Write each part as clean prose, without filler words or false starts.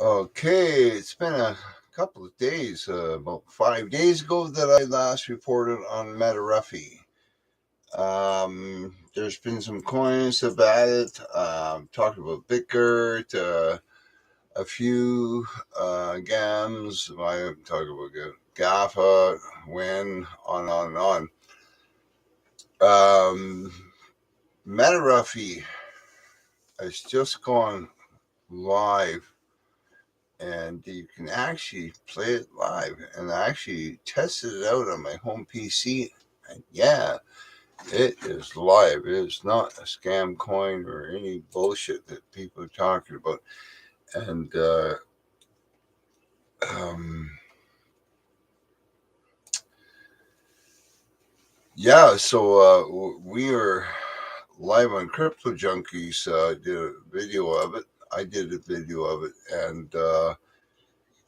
Okay, it's been a couple of days, about 5 days ago that I last reported on Ruffy. There's been some coins about it. Talked about Bitgert, a few GAMs. I talked about GAFA, WIN, on and on. Ruffy has just gone live, and you can actually play it live. And I actually tested it out on my home PC, and yeah, it is live. It is not a scam coin or any bullshit that people are talking about. And um, yeah, so we are live on Crypto Junkies. Did a video of it. I did a video of it, and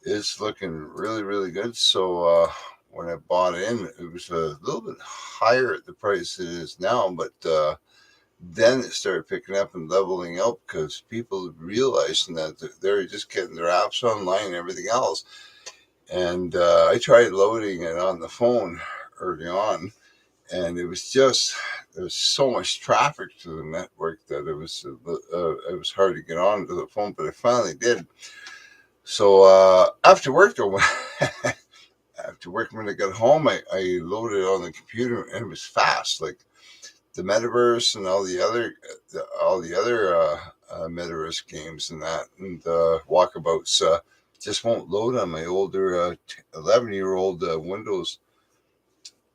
it's looking really, really good. So when I bought in, it was a little bit higher at the price it is now, but then it started picking up and leveling out because people realizing that they're just getting their apps online and everything else. And I tried loading it on the phone early on, and there was so much traffic to the network that it was hard to get onto the phone, but I finally did. So after work, though, after work when I got home, I loaded it on the computer and it was fast. Like the metaverse and all the other metaverse games and that and walkabouts just won't load on my older 11-year-old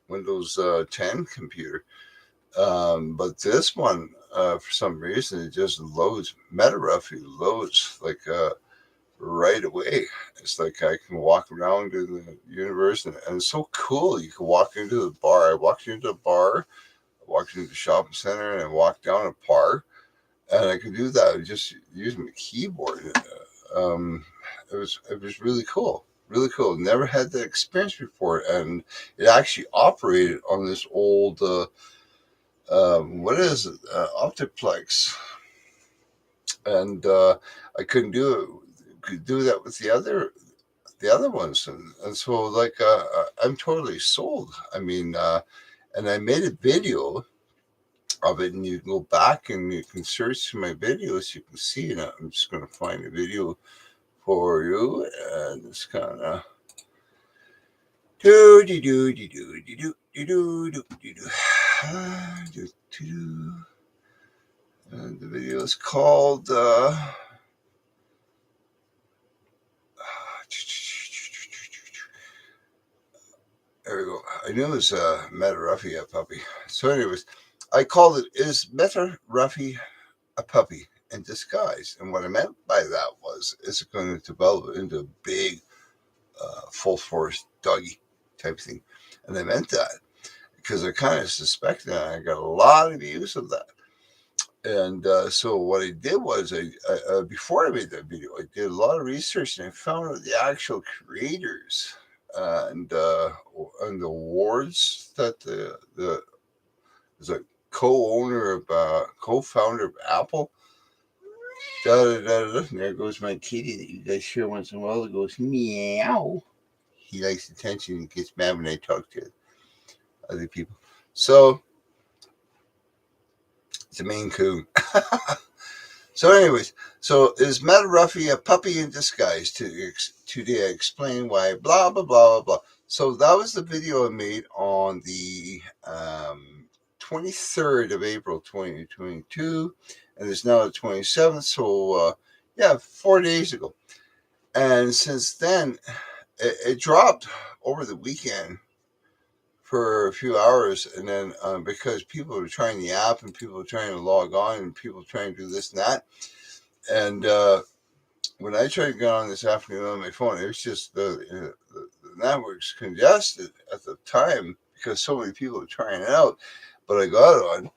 Windows 10 computer. But this one, for some reason, it just loads. MetaRuffy loads like right away. It's like I can walk around in the universe, and it's so cool. You can walk into the bar. I walked into a bar, I walked into the shopping center, and I walked down a park, and I could do that just using the keyboard. It was really cool. Really cool. Never had that experience before, and it actually operated on this old what is it? Optiplex, and I couldn't do it. Could do that with the other ones, and so like I'm totally sold. I mean, and I made a video of it, and you can go back and you can search through my videos. You can see it. I'm just going to find a video for you, and it's kind of do do do do do do do do do do do. And the video is called. There we go. I knew it was Meta Ruffy a puppy. So, anyways, I called it "Is Meta Ruffy a Puppy in Disguise?" And what I meant by that was, is it going to develop into a big, full force doggy type thing? And I meant that because I kind of suspected that. I got a lot of views of that. And so what I did was, before I made that video, I did a lot of research and I found out the actual creators and the awards that the is a co-owner of co-founder of Apple. Da, da, da, da. And there goes my kitty that you guys hear once in a while. It goes meow. He likes attention. He gets mad when I talk to other people. So it's a Maine Coon. So, anyways, so is Meta Ruffy a puppy in disguise? Today I explain why blah blah blah blah. So that was the video I made on the 23rd of April 2022, and it's now the 27th. So yeah, 4 days ago. And since then, it dropped over the weekend for a few hours, and then because people were trying the app and people were trying to log on and people were trying to do this and that. And when I tried to get on this afternoon on my phone, it was just the network's congested at the time because so many people were trying it out. But I got on,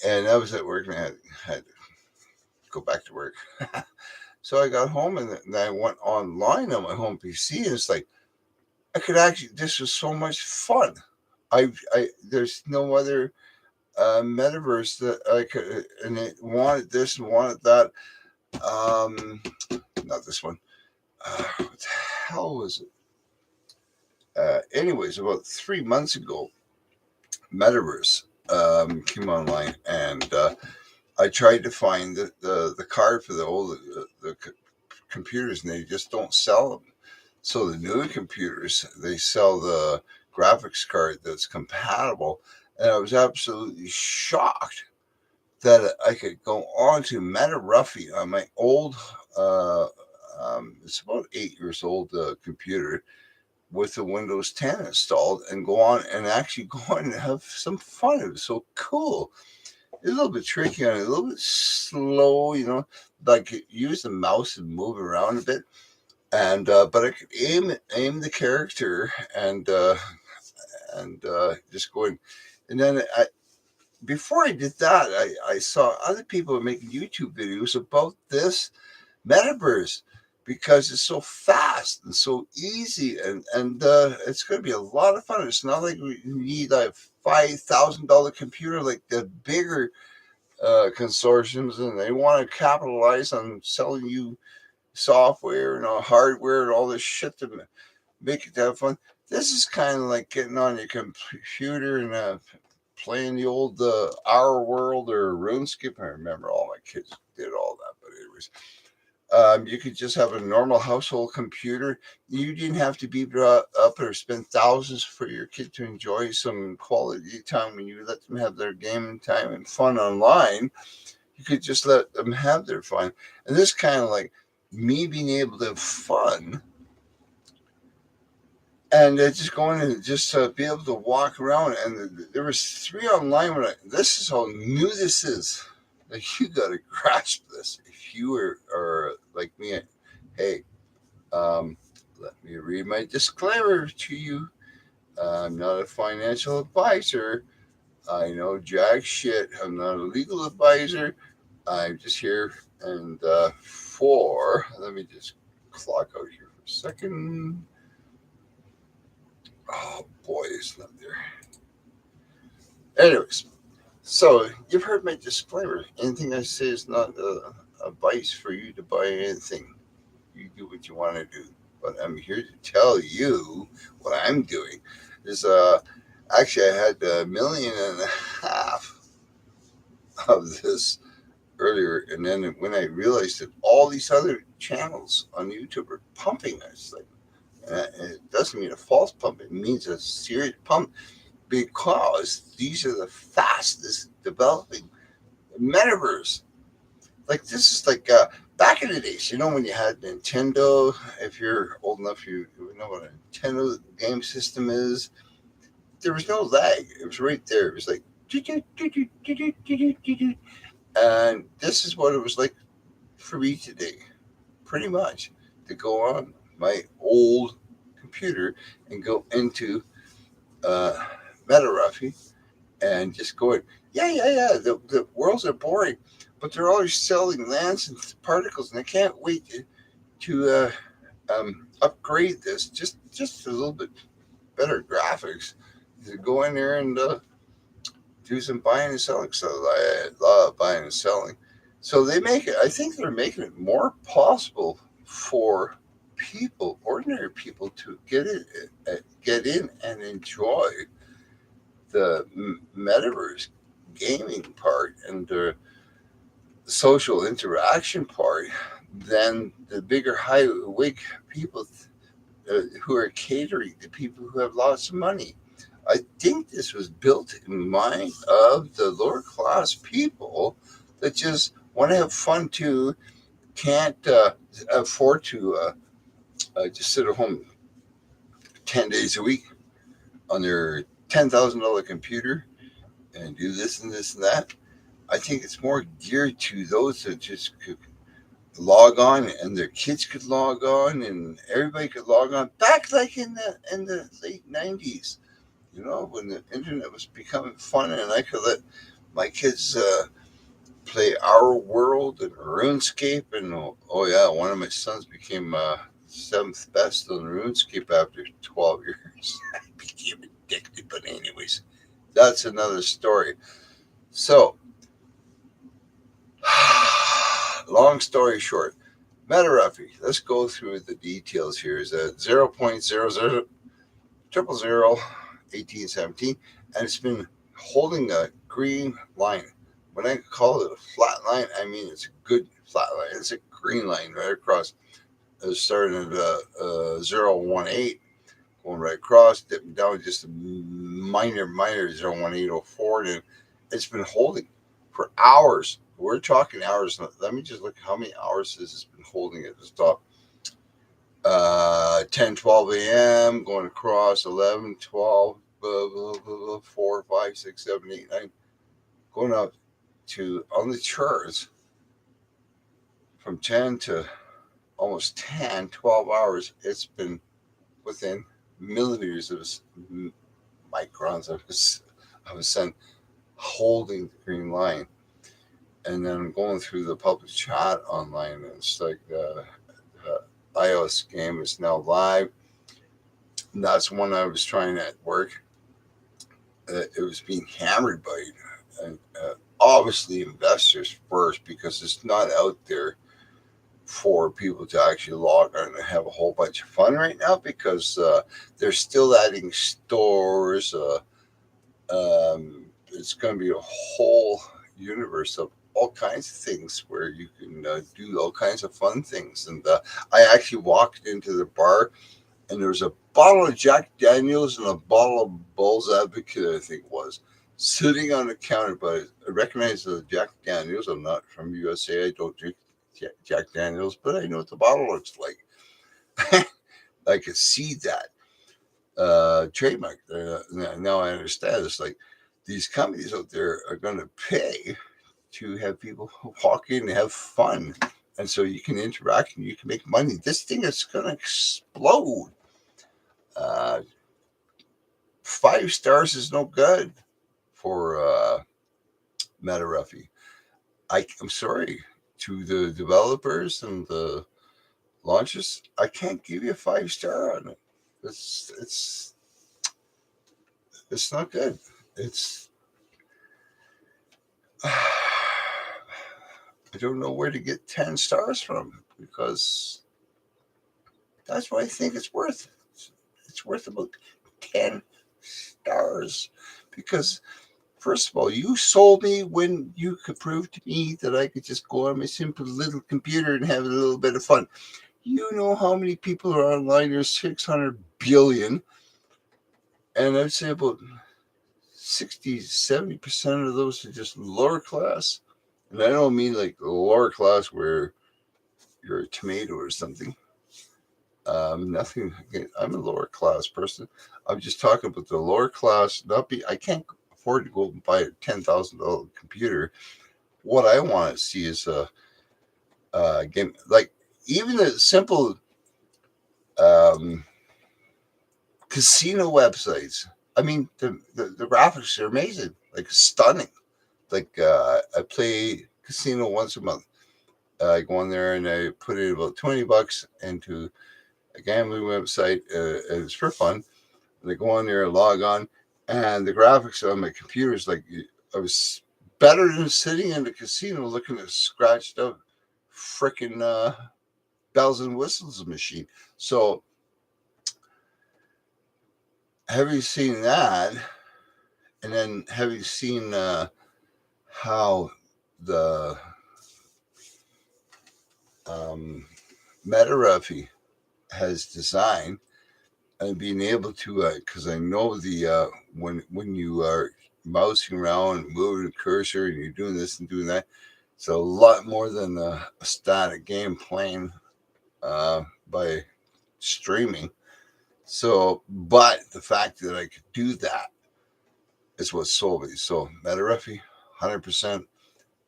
and I was at work, and I had to go back to work. So I got home, and then I went online on my home PC, and it's like I could actually. This was so much fun. There's no other metaverse that I could, and it wanted this and wanted that. Not this one. what the hell was it? Anyways, about 3 months ago, Metaverse came online, and I tried to find the card for the old computers, and they just don't sell them. So the new computers, they sell the graphics card that's compatible, and I was absolutely shocked that I could go on to Ruffy on my old, uh, it's about 8 years old computer with the Windows 10 installed, and go on and actually go on and have some fun. It was so cool. It's a little bit tricky on it, a little bit slow, like use the mouse and move around a bit. And but I could aim the character, and just going. And then before I did that, I saw other people making YouTube videos about this metaverse because it's so fast and so easy, and it's going to be a lot of fun. It's not like we need a $5,000 computer like the bigger consortiums, and they want to capitalize on selling you software and hardware and all this shit to make it have fun. This is kind of like getting on your computer and playing the old Our World or RuneScape. I remember all my kids did all that, but anyways, you could just have a normal household computer. You didn't have to be brought up or spend thousands for your kid to enjoy some quality time when you let them have their gaming time and fun online. You could just let them have their fun. And this kind of like me being able to have fun and just going and just be able to walk around. And there was 3 online. This is how new this is. Like, you got to grasp this. If you are like me, hey, let me read my disclaimer to you. I'm not a financial advisor. I know jack shit. I'm not a legal advisor. I'm just here and let me just clock out here for a second. Oh boy, it's not there. Anyways, so you've heard my disclaimer. Anything I say is not advice for you to buy anything. You do what you want to do. But I'm here to tell you what I'm doing. Is actually I had 1.5 million of this earlier, and then when I realized that all these other channels on YouTube are pumping, I was like, and it doesn't mean a false pump; it means a serious pump because these are the fastest developing metaverse. Like, this is like back in the days, when you had Nintendo. If you're old enough, you know what a Nintendo game system is. There was no lag; it was right there. It was like, and this is what it was like for me today, pretty much, to go on my old computer and go into uh, MetaRuffy and just going, yeah. The worlds are boring, but they're always selling lands and particles, and I can't wait to upgrade this just a little bit better graphics. To go in there and do some buying and selling. So I love buying and selling. So they make it. I think they're making it more possible for people, ordinary people, to get in and enjoy the metaverse gaming part and the social interaction part than the bigger high wig people who are catering to people who have lots of money. I think this was built in mind of the lower class people that just want to have fun too, can't afford to just sit at home 10 days a week on their $10,000 computer and do this and this and that. I think it's more geared to those that just could log on, and their kids could log on, and everybody could log on. Back like in the late '90s, when the internet was becoming fun, and I could let my kids play Our World and RuneScape, and oh yeah, one of my sons became seventh best on RuneScape after 12 years. I became addicted, but anyways, that's another story. So, long story short, Ruffy. Let's go through the details here. Is at 0.00001817, and it's been holding a green line. When I call it a flat line, I mean it's a good flat line. It's a green line right across. It's starting at 0.18, going right across, dipping down just a minor 0.1804, and it's been holding for hours. We're talking hours. Let me just look how many hours this has been holding at the top. 10, 12 a.m. going across 11, 12, 4, 5, 6, 7, 8, 9, going up to on the charts from 10 to almost 10, 12 hours. It's been within millimeters of microns of a cent holding the green line. And then I'm going through the public chat online, and it's like iOS game is now live. And that's one I was trying at work. It was being hammered by obviously investors first, because it's not out there for people to actually log on and have a whole bunch of fun right now, because they're still adding stores. It's going to be a whole universe of all kinds of things where you can do all kinds of fun things. And I actually walked into the bar, and there was a bottle of Jack Daniels and a bottle of Bull's Advocate, I think it was, sitting on the counter. But I recognize the Jack Daniels. I'm not from USA. I don't drink Jack Daniels, but I know what the bottle looks like. I could see that trademark. Now I understand. It's like these companies out there are going to pay to have people walk in and have fun, and so you can interact and you can make money. This thing is going to explode. 5 stars is no good for Ruffy. I'm sorry to the developers and the launches. I can't give you a 5-star on it. It's not good. It's I don't know where to get 10 stars from, because that's what I think it's worth. It's worth about 10 stars, because first of all, you sold me when you could prove to me that I could just go on my simple little computer and have a little bit of fun. You know how many people are online? There's 600 billion. And I'd say about 60, 70% of those are just lower class. And I don't mean like lower class where you're a tomato or something. Nothing. I'm a lower class person. I'm just talking about the lower class. I can't afford to go and buy a $10,000 computer. What I want to see is a game, like even a simple casino websites. I mean, the graphics are amazing, like stunning. Like I play casino once a month. I go on there and I put in about $20 into a gambling website. And it's for fun. And I go on there, log on, and the graphics on my computer is like I was better than sitting in the casino looking at a scratched out freaking bells and whistles machine. So, have you seen that? And then have you seen how the Ruffy has designed, and being able to, because I know the when you are mousing around, moving the cursor, and you're doing this and doing that, it's a lot more than a static game playing by streaming. So, but the fact that I could do that is what sold me. So, Ruffy, 100%.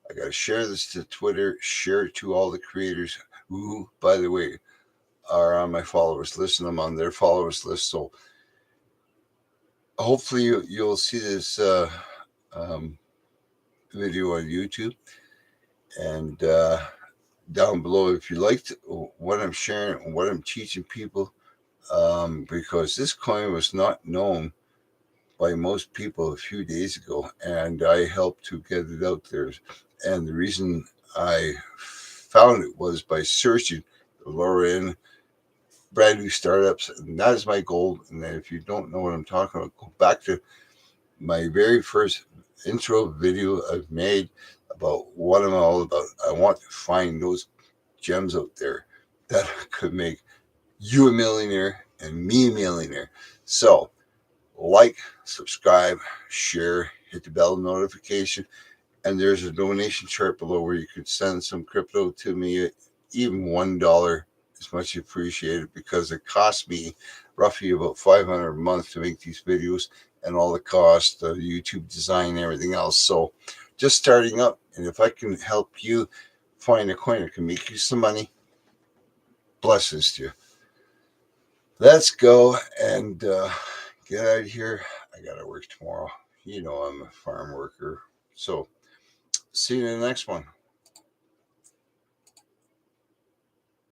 I got to share this to Twitter, share it to all the creators who, by the way, are on my followers list, and I'm on their followers list. So hopefully you'll see this video on YouTube, and down below if you liked what I'm sharing and what I'm teaching people, because this coin was not known by most people a few days ago, and I helped to get it out there. And the reason I found it was by searching the lower end brand new startups, and that is my goal. And then if you don't know what I'm talking about, go back to my very first intro video I've made about what I'm all about. I want to find those gems out there that could make you a millionaire and me a millionaire. So, like, subscribe, share, hit the bell notification, and there's a donation chart below where you could send some crypto to me. Even $1 is much appreciated because it costs me roughly about $500 a month to make these videos and all the cost, the YouTube design, and everything else. So, just starting up, and if I can help you find a coin that can make you some money, blessings to you. Let's go and get out of here. I gotta work tomorrow. You know I'm a farm worker. So see you in the next one.